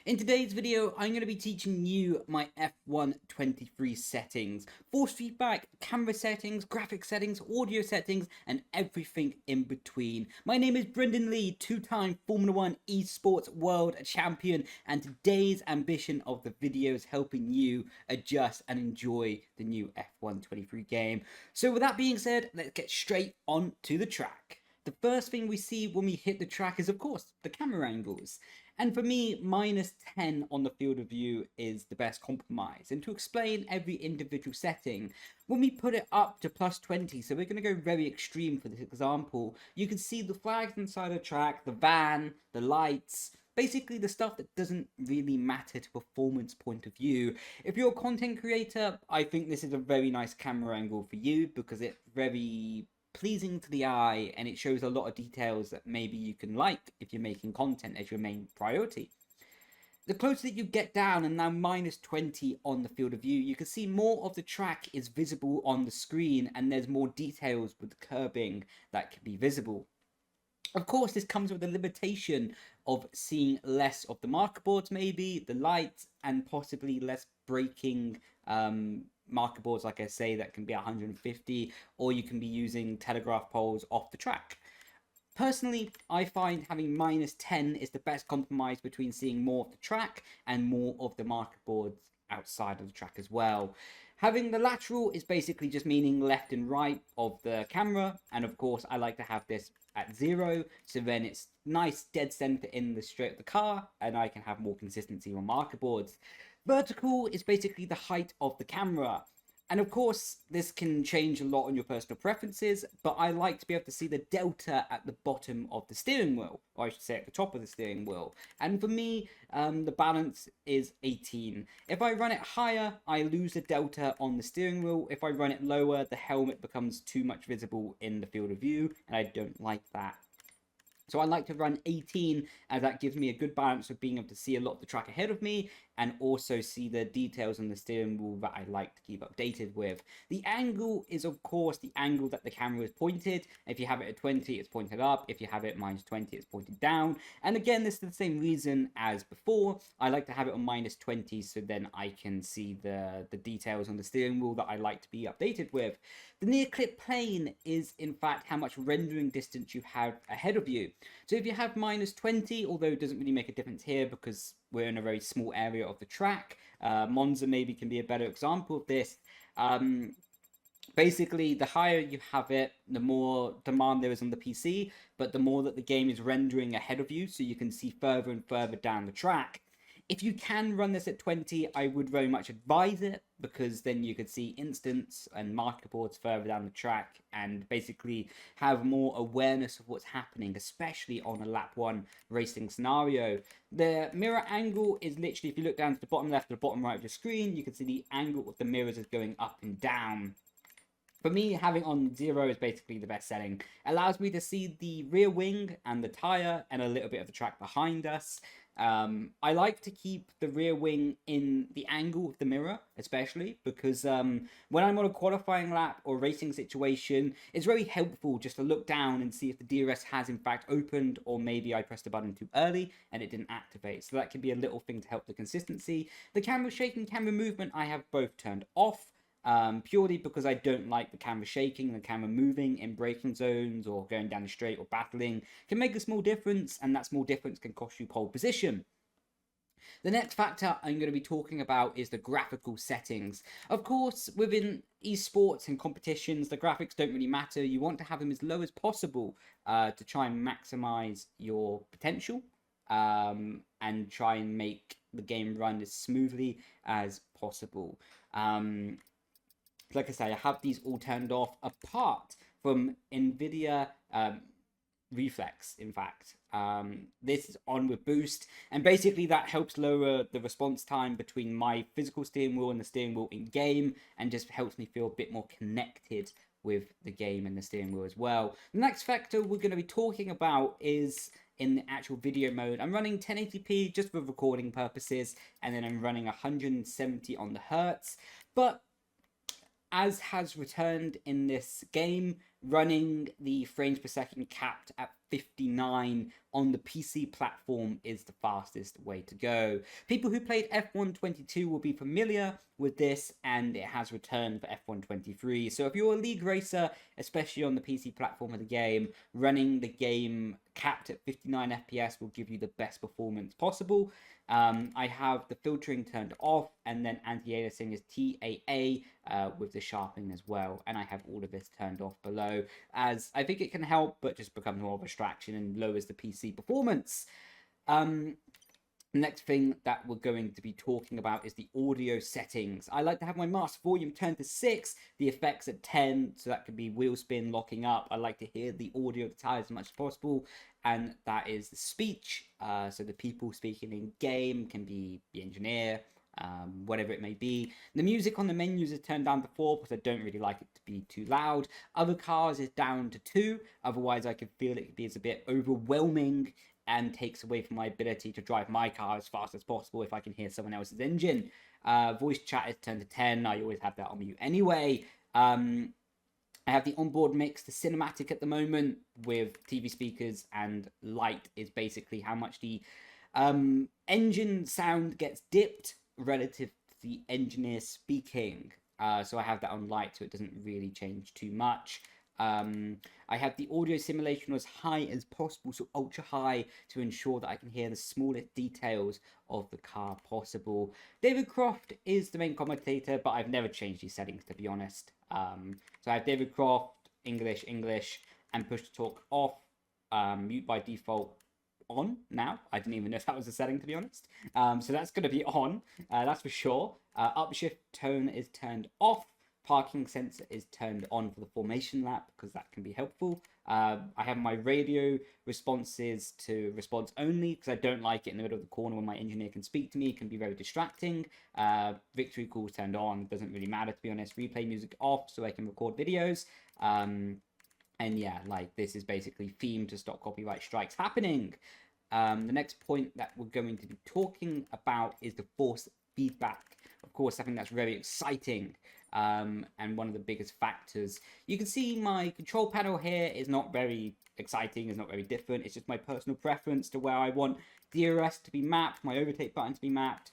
In today's video, I'm going to be teaching you my F1 23 settings, force feedback, camera settings, graphic settings, audio settings, and everything in between. My name is Brendon Leigh, two-time Formula 1 esports world champion, and today's ambition of the video is helping you adjust and enjoy the new F1 23 game. So with that being said, let's get straight on to the track. The first thing we see when we hit the track is, of course, the camera angles. And for me, -10 on the field of view is the best compromise. And to explain every individual setting, when we put it up to +20, so we're going to go very extreme for this example, you can see the flags inside the track, the van, the lights, basically the stuff that doesn't really matter to performance point of view. If you're a content creator, I think this is a very nice camera angle for you because it's very pleasing to the eye and it shows a lot of details that maybe you can like if you're making content as your main priority. The closer that you get down, and now -20 on the field of view, you can see more of the track is visible on the screen and there's more details with the curbing that can be visible. Of course, this comes with a limitation of seeing less of the marker boards, maybe, the lights, and possibly less braking marker boards, like I say, that can be 150, or you can be using telegraph poles off the track. Personally, I find having -10 is the best compromise between seeing more of the track and more of the marker boards outside of the track as well. Having the lateral is basically just meaning left and right of the camera, and of course I like to have this at 0, so then it's nice dead center in the straight of the car, and I can have more consistency on marker boards. Vertical is basically the height of the camera. And of course, this can change a lot on your personal preferences, but I like to be able to see the delta at the bottom of the steering wheel, or I should say at the top of the steering wheel. And for me, the balance is 18. If I run it higher, I lose the delta on the steering wheel. If I run it lower, the helmet becomes too much visible in the field of view, and I don't like that. So I like to run 18 as that gives me a good balance of being able to see a lot of the track ahead of me and also see the details on the steering wheel that I like to keep updated with. The angle is of course the angle that the camera is pointed. If you have it at 20, it's pointed up. If you have it at -20, it's pointed down. And again, this is the same reason as before. I like to have it on -20 so then I can see the details on the steering wheel that I like to be updated with. The near clip plane is in fact how much rendering distance you have ahead of you. So if you have -20, although it doesn't really make a difference here because we're in a very small area of the track, Monza maybe can be a better example of this. Basically, the higher you have it, the more demand there is on the PC, but the more that the game is rendering ahead of you, so you can see further and further down the track. If you can run this at 20, I would very much advise it, because then you could see instants and marker boards further down the track and basically have more awareness of what's happening, especially on a lap 1 racing scenario. The mirror angle is literally, if you look down to the bottom left or the bottom right of the screen, you can see the angle of the mirrors is going up and down. For me, having on 0 is basically the best setting. It allows me to see the rear wing and the tyre and a little bit of the track behind us. I like to keep the rear wing in the angle of the mirror, especially because when I'm on a qualifying lap or racing situation, it's very helpful just to look down and see if the DRS has in fact opened, or maybe I pressed the button too early and it didn't activate. So that can be a little thing to help the consistency. The camera shake and camera movement I have both turned off. Purely because I don't like the camera shaking, the camera moving in braking zones or going down the straight or battling can make a small difference, and that small difference can cost you pole position. The next factor I'm going to be talking about is the graphical settings. Of course, within esports and competitions, the graphics don't really matter. You want to have them as low as possible to try and maximize your potential and try and make the game run as smoothly as possible. Like I say, I have these all turned off apart from NVIDIA Reflex, in fact. This is on with boost, and basically that helps lower the response time between my physical steering wheel and the steering wheel in game, and just helps me feel a bit more connected with the game and the steering wheel as well. The next factor we're going to be talking about is in the actual video mode. I'm running 1080p just for recording purposes, and then I'm running 170 on the hertz, but as has returned in this game, running the frames per second capped at 59 on the PC platform is the fastest way to go. People who played F1 22 will be familiar with this, and it has returned for F1 23. So if you're a league racer, especially on the PC platform of the game, running the game capped at 59 FPS will give you the best performance possible. I have the filtering turned off, and then anti-aliasing is TAA with the sharpening as well. And I have all of this turned off below, as I think it can help, but just becomes more of a distraction and lowers the PC performance. The next thing that we're going to be talking about is the audio settings. I like to have my master volume turned to 6, the effects at 10, so that could be wheel spin, locking up. I like to hear the audio of the tires as much as possible, and that is the speech. So the people speaking in game can be the engineer, whatever it may be. The music on the menus is turned down to 4 because I don't really like it to be too loud. Other cars is down to 2, otherwise I could feel it is a bit overwhelming and takes away from my ability to drive my car as fast as possible if I can hear someone else's engine. Voice chat is turned to 10. I always have that on mute anyway. I have the onboard mix to cinematic at the moment with TV speakers, and light is basically how much the engine sound gets dipped relative to the engineer speaking. So I have that on light, so it doesn't really change too much. I have the audio simulation as high as possible, so ultra high, to ensure that I can hear the smallest details of the car possible. David Croft is the main commentator, but I've never changed these settings, to be honest. So I have David Croft, English, and push to talk off, mute by default on now. I didn't even know if that was a setting, to be honest. So that's going to be on, that's for sure. Upshift tone is turned off. Parking sensor is turned on for the formation lap because that can be helpful. I have my radio responses to response only because I don't like it in the middle of the corner when my engineer can speak to me. It can be very distracting. Victory calls turned on. Doesn't really matter, to be honest. Replay music off so I can record videos. And yeah, like this is basically themed to stop copyright strikes happening. The next point that we're going to be talking about is the force feedback. Of course, something that's very exciting. And one of the biggest factors. You can see my control panel here is not very exciting, it's not very different. It's just my personal preference to where I want DRS to be mapped, my overtake button to be mapped.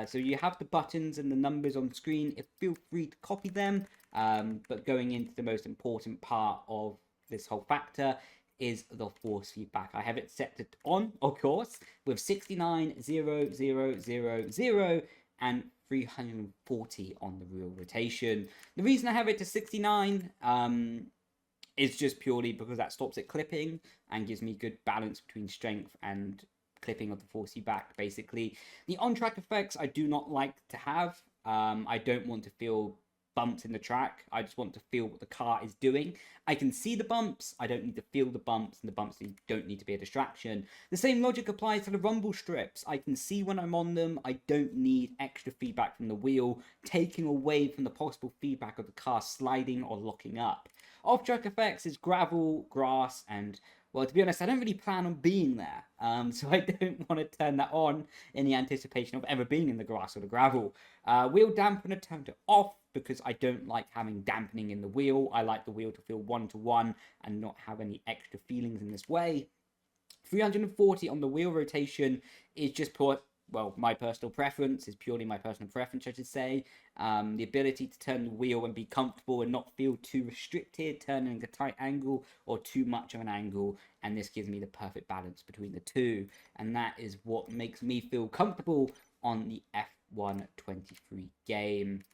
So you have the buttons and the numbers on the screen. Feel free to copy them. But going into the most important part of this whole factor is the force feedback. I have it set to on, of course, with 69, 0, 0, 0, 0, and 340 on the wheel rotation. The reason I have it to 69 is just purely because that stops it clipping and gives me good balance between strength and clipping of the force feedback, basically. The on-track effects I do not like to have. I don't want to feel bumps in the track. I just want to feel what the car is doing. I can see the bumps, I don't need to feel the bumps, and the bumps don't need to be a distraction. The same logic applies to the rumble strips. I can see when I'm on them. I don't need extra feedback from the wheel, taking away from the possible feedback of the car sliding or locking up. Off-track effects is gravel, grass, and, well, to be honest, I don't really plan on being there, so I don't want to turn that on in the anticipation of ever being in the grass or the gravel. Wheel dampener turned it off because I don't like having dampening in the wheel. I like the wheel to feel one-to-one and not have any extra feelings in this way. 340 on the wheel rotation is just my personal preference, is purely my personal preference, I should say. The ability to turn the wheel and be comfortable and not feel too restricted, turning a tight angle or too much of an angle, and this gives me the perfect balance between the two, and that is what makes me feel comfortable on the F1 23 game.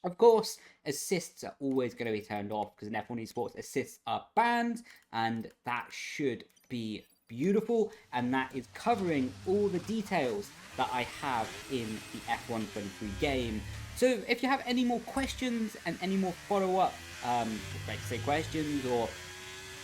Of course, assists are always going to be turned off because in F1 esports, assists are banned, and that should be beautiful, and that is covering all the details that I have in the F1 23 game. So if you have any more questions and any more follow-up, questions or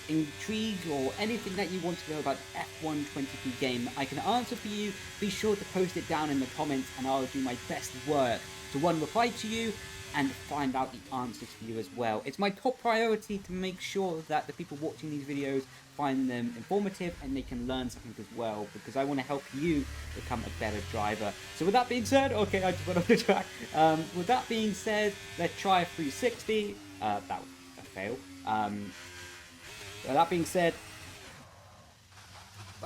intrigue or anything that you want to know about the F1 23 game I can answer for you, be sure to post it down in the comments and I'll do my best work to reply to you and find out the answers for you as well. It's my top priority to make sure that the people watching these videos find them informative and they can learn something as well, because I want to help you become a better driver. So with that being said, okay, I just went off the track. With that being said, let's try a 360. That was a fail. With that being said,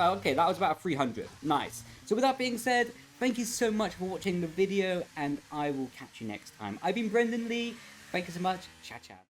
Okay, that was about 300. Nice. So with that being said, thank you so much for watching the video, and I will catch you next time. I've been Brendon Leigh. Thank you so much. Ciao, ciao.